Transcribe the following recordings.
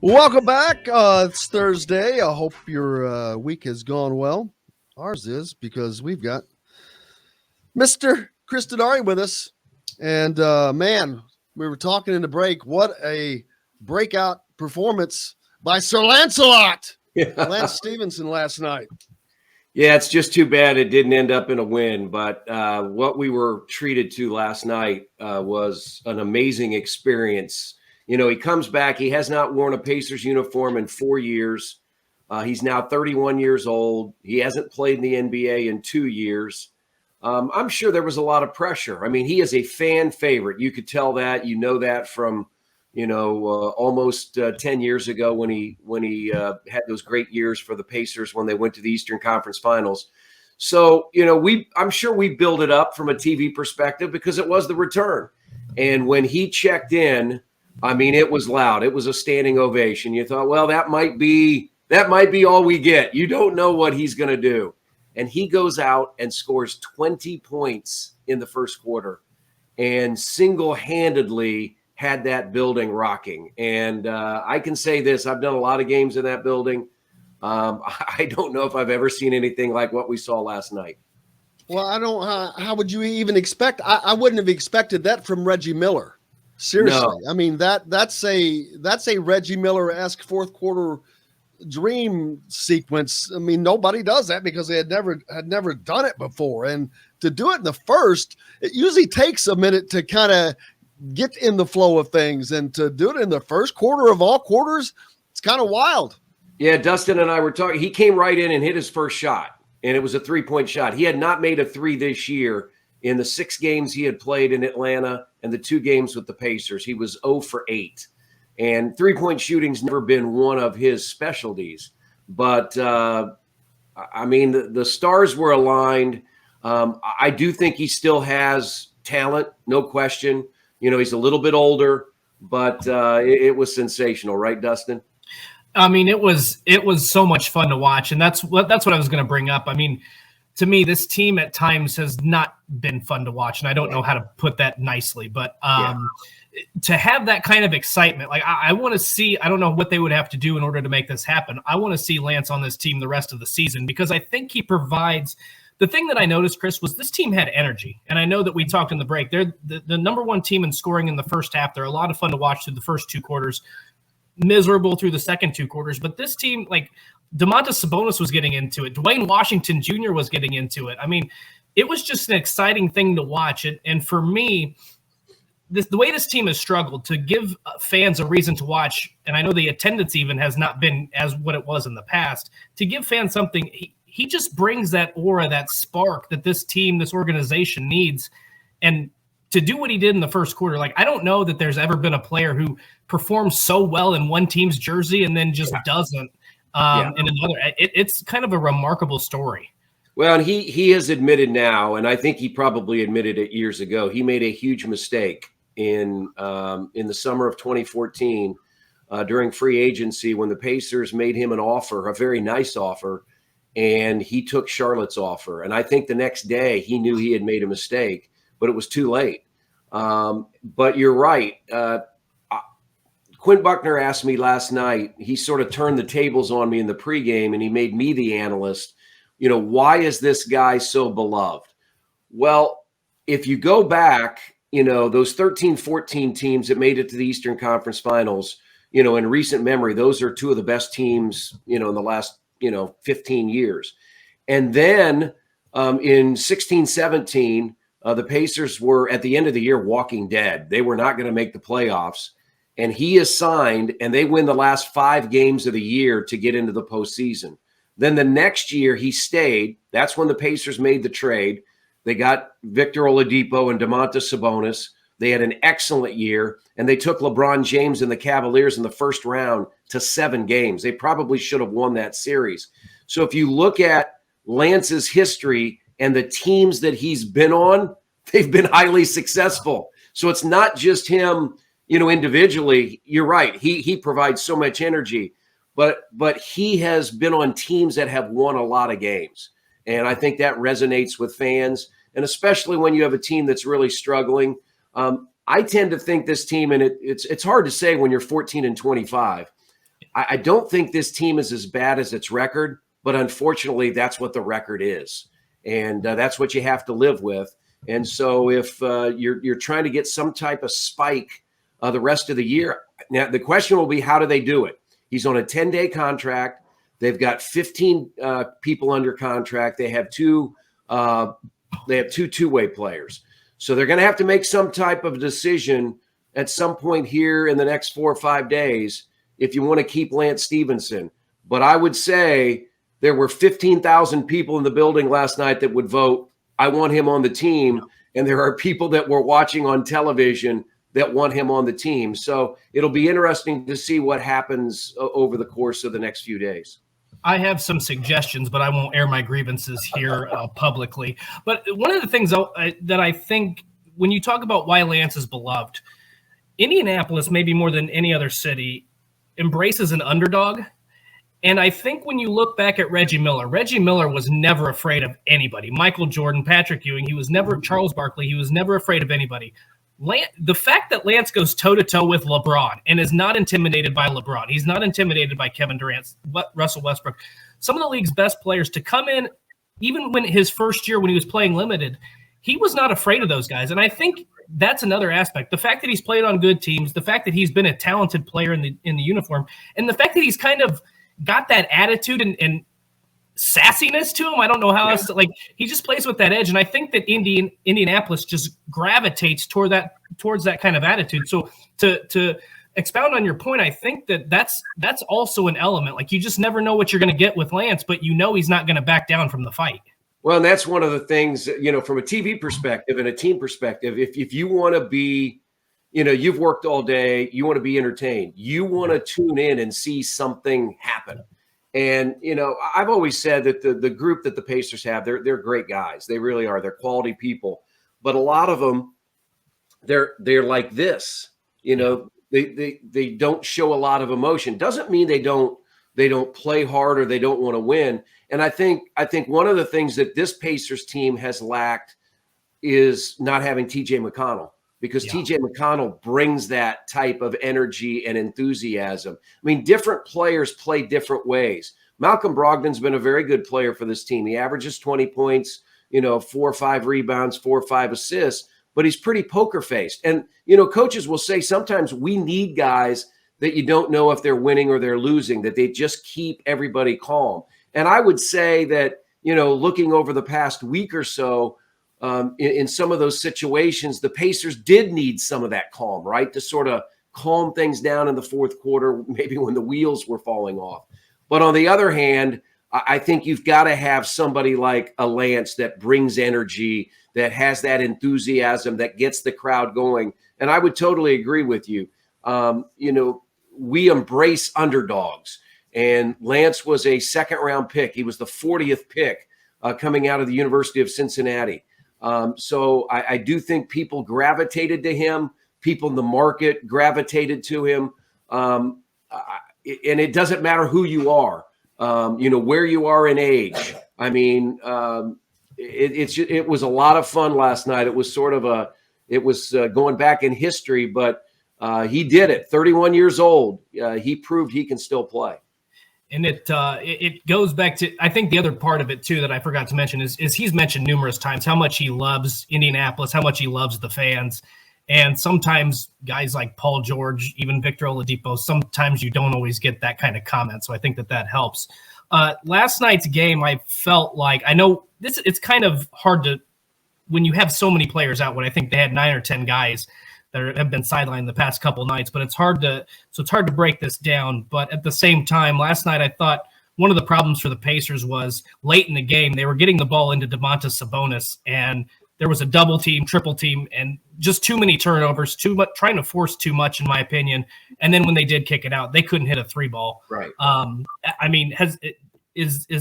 Welcome back. It's Thursday. I hope your week has gone well. Ours is because we've got Mr. Chris Denari with us. And man, we were talking in the break. What a breakout performance by Sir Lancelot, Lance Stephenson last night. Yeah, it's just too bad it didn't end up in a win. But what we were treated to last night was an amazing experience. You know, he comes back. He has not worn a Pacers uniform in 4 years. He's now 31 years old. He hasn't played in the NBA in 2 years. I'm sure there was a lot of pressure. I mean, he is a fan favorite. You could tell that. You know that from almost 10 years ago when he had those great years for the Pacers when they went to the Eastern Conference Finals. So, I'm sure we build it up from a TV perspective because it was the return. And when he checked in, I mean, it was loud. It was a standing ovation. You thought, well, that might be all we get. You don't know what he's going to do. And he goes out and scores 20 points in the first quarter and single-handedly had that building rocking. And I can say this, I've done a lot of games in that building. I don't know if I've ever seen anything like what we saw last night. Well, I don't. How would you even expect? I wouldn't have expected that from Reggie Miller. Seriously, no. I mean that's a Reggie Miller-esque fourth quarter dream sequence. I mean, nobody does that because they had never done it before, and to do it in the first, it usually takes a minute to kind of get in the flow of things, and to do it in the first quarter of all quarters, it's kind of wild. Yeah, Dustin and I were talking. He came right in and hit his first shot, and it was a 3-point shot. He had not made a three this year in the 6 games he had played in Atlanta and the 2 games with the Pacers. He was 0 for 8. And 3-point shooting's never been one of his specialties. But, I mean, the stars were aligned. I do think he still has talent, no question. You know, he's a little bit older, but it was sensational, right, Dustin? I mean, it was so much fun to watch, and that's what I was going to bring up. I mean, to me, this team at times has not been fun to watch, and I don't know how to put that nicely, but to have that kind of excitement, like I want to see, I don't know what they would have to do in order to make this happen. I want to see Lance on this team the rest of the season because I think he provides. The thing that I noticed, Chris, was this team had energy. And I know that we talked in the break. They're the number one team in scoring in the first half. They're a lot of fun to watch through the first 2 quarters, miserable through the second 2 quarters. But this team, like Domantas Sabonis was getting into it. Dwayne Washington Jr. was getting into it. I mean, it was just an exciting thing to watch. And for me, the way this team has struggled to give fans a reason to watch, and I know the attendance even has not been as what it was in the past, to give fans something – he just brings that aura, that spark that this team, this organization needs. And to do what he did in the first quarter, like I don't know that there's ever been a player who performs so well in one team's jersey and then just doesn't in another. It's kind of a remarkable story. Well, and he has admitted now, and I think he probably admitted it years ago, he made a huge mistake in the summer of 2014 during free agency when the Pacers made him an offer, a very nice offer, and he took Charlotte's offer. And I think the next day he knew he had made a mistake, but it was too late. But you're right. Quinn Buckner asked me last night, he sort of turned the tables on me in the pregame, and he made me the analyst. You know, why is this guy so beloved? Well, if you go back, you know, those 13, 14 teams that made it to the Eastern Conference Finals, you know, in recent memory, those are 2 of the best teams, you know, in the last 15 years. And then in 16, 17, the Pacers were at the end of the year walking dead. They were not going to make the playoffs. And he is signed, and they win the last 5 games of the year to get into the postseason. Then the next year he stayed. That's when the Pacers made the trade. They got Victor Oladipo and Domantas Sabonis. They had an excellent year, and they took LeBron James and the Cavaliers in the first round to 7 games. They probably should have won that series. So if you look at Lance's history and the teams that he's been on, they've been highly successful. So it's not just him, individually. You're right. He provides so much energy, but he has been on teams that have won a lot of games. And I think that resonates with fans, and especially when you have a team that's really struggling. I tend to think this team, and it's hard to say when you're 14 and 25. I don't think this team is as bad as its record, but unfortunately, that's what the record is. And that's what you have to live with. And so if you're trying to get some type of spike the rest of the year, now the question will be, how do they do it? He's on a 10-day contract. They've got 15 people under contract. They have two two-way players. So they're going to have to make some type of decision at some point here in the next 4 or 5 days if you want to keep Lance Stephenson. But I would say there were 15,000 people in the building last night that would vote, I want him on the team. And there are people that were watching on television that want him on the team. So it'll be interesting to see what happens over the course of the next few days. I have some suggestions, but I won't air my grievances here publicly. But one of the things that I think when you talk about why Lance is beloved, Indianapolis, maybe more than any other city, embraces an underdog. And I think when you look back at Reggie Miller was never afraid of anybody. Michael Jordan, Patrick Ewing, he was never Charles Barkley. He was never afraid of anybody. The fact that Lance goes toe-to-toe with LeBron and is not intimidated by LeBron, he's not intimidated by Kevin Durant, Russell Westbrook, some of the league's best players, to come in, even when his first year when he was playing limited, he was not afraid of those guys. And I think that's another aspect. The fact that he's played on good teams, the fact that he's been a talented player in the uniform, and the fact that he's kind of got that attitude and sassiness to him. I don't know how else to, he just plays with that edge. And I think that Indianapolis just gravitates towards that kind of attitude. So to expound on your point, I think that's also an element. Like, you just never know what you're going to get with Lance, but he's not going to back down from the fight. Well, and that's one of the things, from a TV perspective and a team perspective, if you want to be, you've worked all day, you want to be entertained, you want to tune in and see something happen. And, I've always said that the group that the Pacers have, they're great guys. They really are. They're quality people. But a lot of them, they're like this. They don't show a lot of emotion. Doesn't mean they don't play hard or they don't want to win. And I think one of the things that this Pacers team has lacked is not having TJ McConnell. Because TJ McConnell brings that type of energy and enthusiasm. I mean, different players play different ways. Malcolm Brogdon's been a very good player for this team. He averages 20 points, 4 or 5 rebounds, 4 or 5 assists, but he's pretty poker-faced. And, coaches will say sometimes we need guys that you don't know if they're winning or they're losing, that they just keep everybody calm. And I would say that, looking over the past week or so, in some of those situations, the Pacers did need some of that calm, right? To sort of calm things down in the fourth quarter, maybe when the wheels were falling off. But on the other hand, I think you've got to have somebody like a Lance that brings energy, that has that enthusiasm, that gets the crowd going. And I would totally agree with you. We embrace underdogs. And Lance was a second-round pick. He was the 40th pick coming out of the University of Cincinnati. So I do think people gravitated to him. People in the market gravitated to him. And it doesn't matter who you are, where you are in age. I mean, it was a lot of fun last night. It was going back in history, but he did it. 31 years old. He proved he can still play. And it goes back to, I think the other part of it too that I forgot to mention is he's mentioned numerous times how much he loves Indianapolis, how much he loves the fans. And sometimes guys like Paul George, even Victor Oladipo, sometimes you don't always get that kind of comment. So I think that helps. Last night's game, I felt like, I know it's kind of hard to, when you have so many players out, when I think they had 9 or 10 guys that have been sidelined the past couple nights, but it's hard to break this down. But at the same time, last night I thought one of the problems for the Pacers was late in the game, they were getting the ball into Domantas Sabonis, and there was a double team, triple team, and just too many turnovers, too much, trying to force too much, in my opinion. And then when they did kick it out, they couldn't hit a 3-ball. Right. I mean, has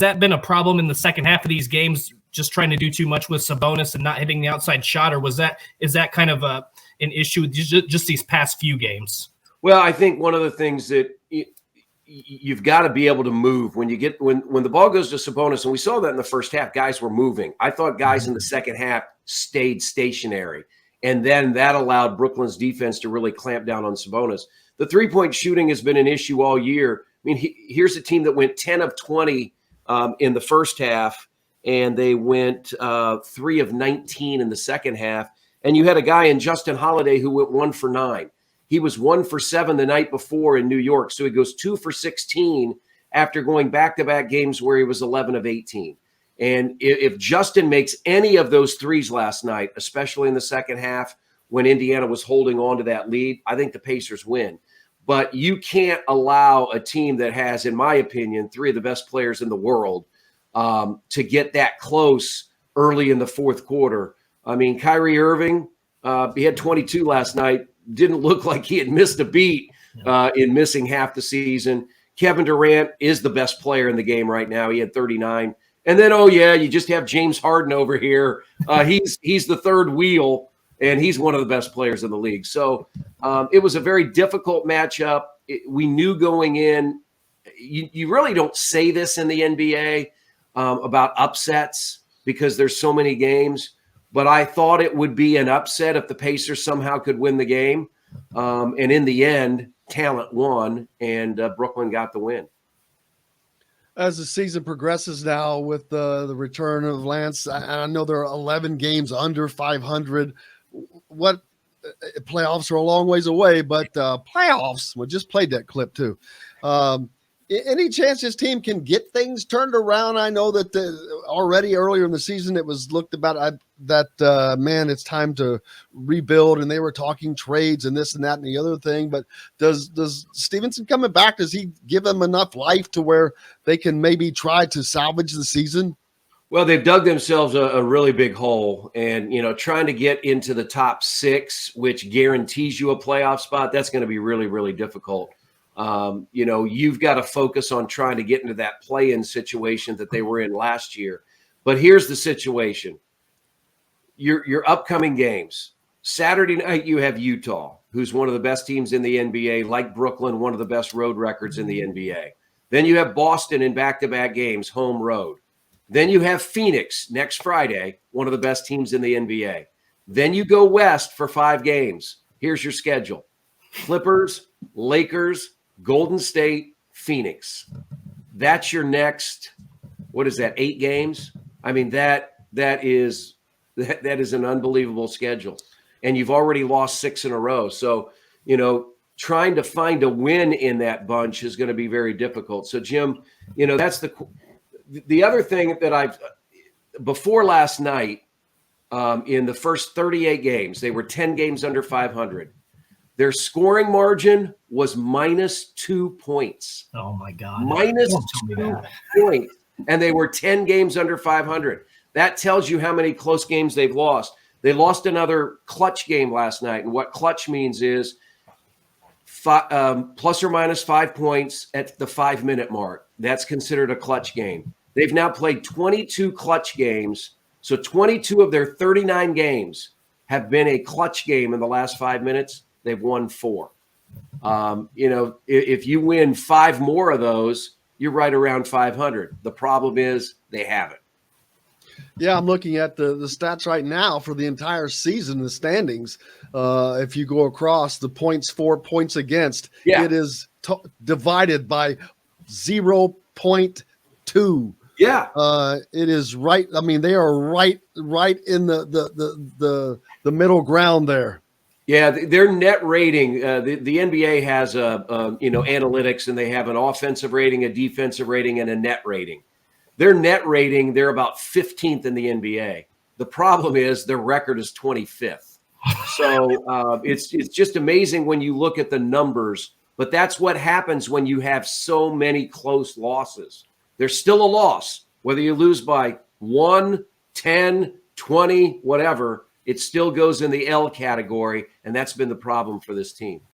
that been a problem in the second half of these games, just trying to do too much with Sabonis and not hitting the outside shot, or is that kind of an issue just these past few games? Well, I think one of the things that you've got to be able to move when the ball goes to Sabonis, and we saw that in the first half, guys were moving. I thought guys in the second half stayed stationary, and then that allowed Brooklyn's defense to really clamp down on Sabonis. the three-point shooting has been an issue all year. I mean, here's a team that went 10 of 20 in the first half, and they went 3 of 19 in the second half. And you had a guy in Justin Holiday who went 1 for 9. He was 1 for 7 the night before in New York. So he goes 2 for 16 after going back-to-back games where he was 11 of 18. And if Justin makes any of those threes last night, especially in the second half when Indiana was holding on to that lead, I think the Pacers win. But you can't allow a team that has, in my opinion, 3 of the best players in the world to get that close early in the fourth quarter. I mean, Kyrie Irving, he had 22 last night. Didn't look like he had missed a beat in missing half the season. Kevin Durant is the best player in the game right now. He had 39. And then, oh, yeah, you just have James Harden over here. He's the third wheel, and he's one of the best players in the league. So it was a very difficult matchup. We knew going in, you really don't say this in the NBA about upsets because there's so many games. But I thought it would be an upset if the Pacers somehow could win the game. And in the end, talent won, and Brooklyn got the win. As the season progresses now with the return of Lance, I know there are 11 games under 500. What playoffs are a long ways away, but playoffs, we just played that clip too. Any chance this team can get things turned around? I know that already earlier in the season it was looked about man, it's time to rebuild, and they were talking trades and this and that and the other thing. But does Stephenson coming back, does he give them enough life to where they can maybe try to salvage the season? Well, they've dug themselves a really big hole, and trying to get into the top 6, which guarantees you a playoff spot, that's going to be really, really difficult. You've got to focus on trying to get into that play-in situation that they were in last year. But here's the situation. Your upcoming games. Saturday night, you have Utah, who's one of the best teams in the NBA, like Brooklyn, one of the best road records in the NBA. Then you have Boston in back-to-back games, home road. Then you have Phoenix next Friday, one of the best teams in the NBA. Then you go west for 5 games. Here's your schedule. Clippers, Lakers, Golden State, Phoenix. That's your next, 8 games? I mean, that is an unbelievable schedule. And you've already lost 6 in a row. So, trying to find a win in that bunch is going to be very difficult. So, Jim, that's the other thing that before last night, in the first 38 games, they were 10 games under 500. Their scoring margin was -2 points. Oh, my God. -2 points. And they were 10 games under 500. That tells you how many close games they've lost. They lost another clutch game last night. And what clutch means is plus or minus 5 points at the 5-minute mark. That's considered a clutch game. They've now played 22 clutch games. So 22 of their 39 games have been a clutch game in the last 5 minutes. They've won 4. If you win 5 more of those, you're right around 500. The problem is they haven't. Yeah, I'm looking at the stats right now for the entire season, the standings. If you go across the points for, points against, it is divided by 0.2. Yeah. It is right. I mean, they are right in the middle ground there. Yeah, their net rating, the NBA has analytics, and they have an offensive rating, a defensive rating, and a net rating. Their net rating, they're about 15th in the NBA. The problem is their record is 25th. So it's just amazing when you look at the numbers, but that's what happens when you have so many close losses. There's still a loss, whether you lose by 1, 10, 20, whatever. It still goes in the L category, and that's been the problem for this team.